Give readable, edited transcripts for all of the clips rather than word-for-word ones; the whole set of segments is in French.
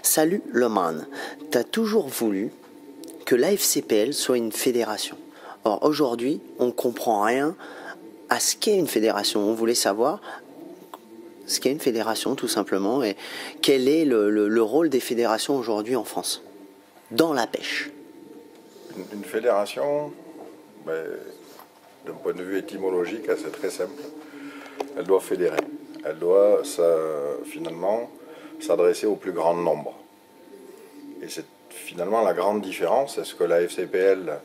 Salut Loman, tu as toujours voulu que l'AFCPL soit une fédération. Or aujourd'hui, on ne comprend rien à ce qu'est une fédération. On voulait savoir ce qu'est une fédération tout simplement et quel est le rôle des fédérations aujourd'hui en France, dans la pêche. Une fédération, d'un point de vue étymologique, c'est très simple. Elle doit fédérer. Elle doit finalement s'adresser au plus grand nombre. Et c'est finalement la grande différence. C'est ce que la FCPL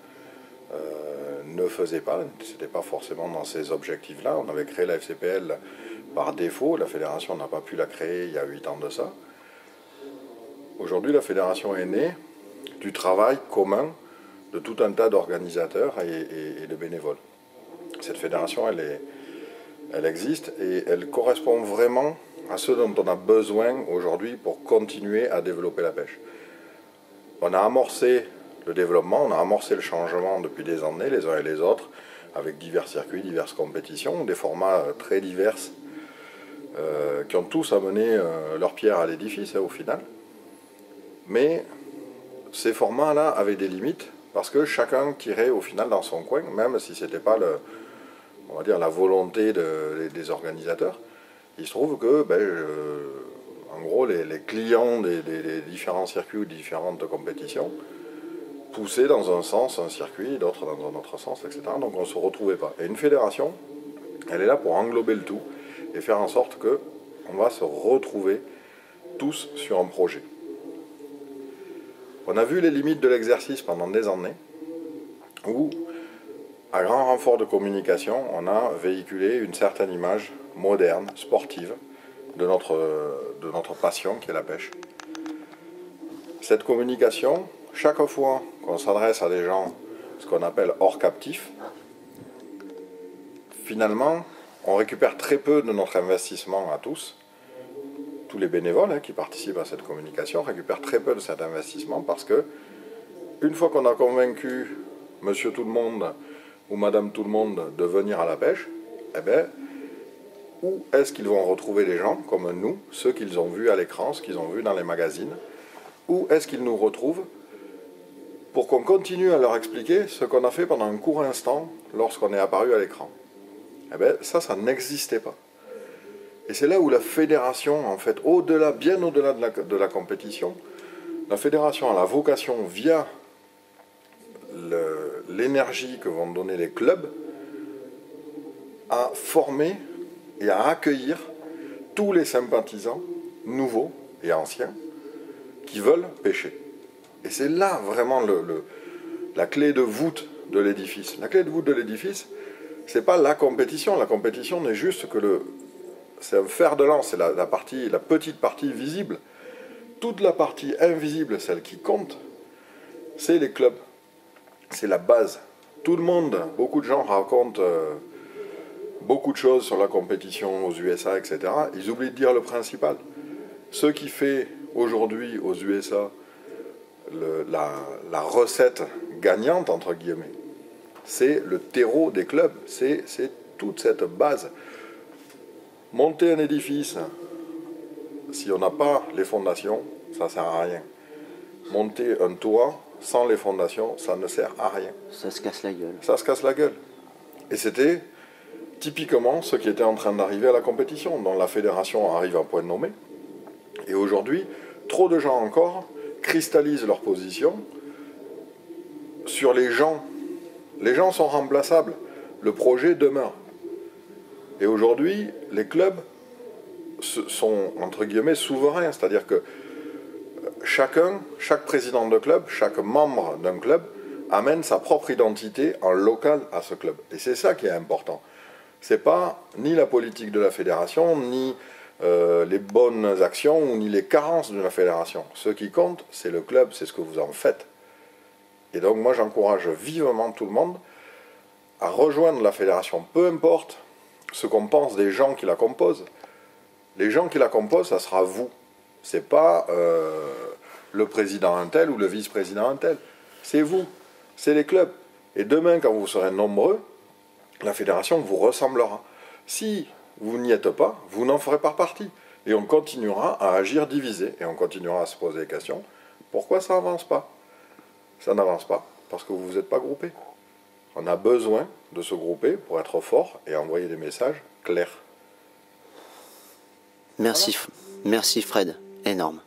ne faisait pas. Ce n'était pas forcément dans ces objectifs-là. On avait créé la FCPL par défaut. La fédération n'a pas pu la créer il y a 8 ans de ça. Aujourd'hui, la fédération est née du travail commun de tout un tas d'organisateurs et de bénévoles. Cette fédération, elle existe et elle correspond vraiment à ce dont on a besoin aujourd'hui pour continuer à développer la pêche. On a amorcé le développement, on a amorcé le changement depuis des années, les uns et les autres, avec divers circuits, diverses compétitions, des formats très divers, qui ont tous amené leur pierre à l'édifice au final. Mais ces formats-là avaient des limites, parce que chacun tirait au final dans son coin, même si ce n'était pas on va dire, la volonté des organisateurs. Il se trouve que, en gros, les clients des différents circuits ou des différentes compétitions poussaient dans un sens un circuit, d'autres dans un autre sens, etc. Donc on ne se retrouvait pas. Et une fédération, elle est là pour englober le tout et faire en sorte qu'on va se retrouver tous sur un projet. On a vu les limites de l'exercice pendant des années, où, à grand renfort de communication, on a véhiculé une certaine image moderne, sportive, de notre passion qui est la pêche. Cette communication, chaque fois qu'on s'adresse à des gens, ce qu'on appelle hors captif, finalement, on récupère très peu de notre investissement à tous. Tous les bénévoles qui participent à cette communication récupèrent très peu de cet investissement parce que, une fois qu'on a convaincu Monsieur Tout-le-Monde ou Madame Tout-le-Monde de venir à la pêche, où est-ce qu'ils vont retrouver les gens comme nous, ceux qu'ils ont vus à l'écran, ceux qu'ils ont vus dans les magazines? Où est-ce qu'ils nous retrouvent pour qu'on continue à leur expliquer ce qu'on a fait pendant un court instant lorsqu'on est apparu à l'écran? Ça n'existait pas. Et c'est là où la fédération, en fait, bien au-delà de la compétition, la fédération a la vocation, via l'énergie que vont donner les clubs, à former et à accueillir tous les sympathisants, nouveaux et anciens, qui veulent pêcher. Et c'est là vraiment la clé de voûte de l'édifice. La clé de voûte de l'édifice, c'est pas la compétition. La compétition n'est juste que c'est un fer de lance, c'est la petite partie visible. Toute la partie invisible, celle qui compte, c'est les clubs. C'est la base. Tout le monde, beaucoup de gens racontent beaucoup de choses sur la compétition aux USA, etc. Ils oublient de dire le principal. Ce qui fait aujourd'hui aux USA la recette gagnante, entre guillemets, c'est le terreau des clubs. C'est toute cette base. Monter un édifice, si on n'a pas les fondations, ça ne sert à rien. Monter un toit, sans les fondations, ça ne sert à rien. Ça se casse la gueule. Ça se casse la gueule. Et c'était typiquement ce qui était en train d'arriver à la compétition, dont la fédération arrive à point nommé. Et aujourd'hui, trop de gens encore cristallisent leur position sur les gens. Les gens sont remplaçables. Le projet demeure. Et aujourd'hui, les clubs sont, entre guillemets, souverains. C'est-à-dire que chaque président de club, chaque membre d'un club, amène sa propre identité en local à ce club. Et c'est ça qui est important. C'est pas ni la politique de la fédération, ni les bonnes actions, ou ni les carences de la fédération. Ce qui compte, c'est le club, c'est ce que vous en faites. Et donc moi, j'encourage vivement tout le monde à rejoindre la fédération, peu importe ce qu'on pense des gens qui la composent. Les gens qui la composent, ça sera vous. C'est pas le président un tel ou le vice-président un tel. C'est vous. C'est les clubs. Et demain, quand vous serez nombreux, la fédération vous ressemblera. Si vous n'y êtes pas, vous n'en ferez pas partie. Et on continuera à agir divisé. Et on continuera à se poser des questions. Pourquoi ça n'avance pas? Ça n'avance pas parce que vous ne vous êtes pas groupés. On a besoin de se grouper pour être fort et envoyer des messages clairs. Merci, merci Fred, énorme.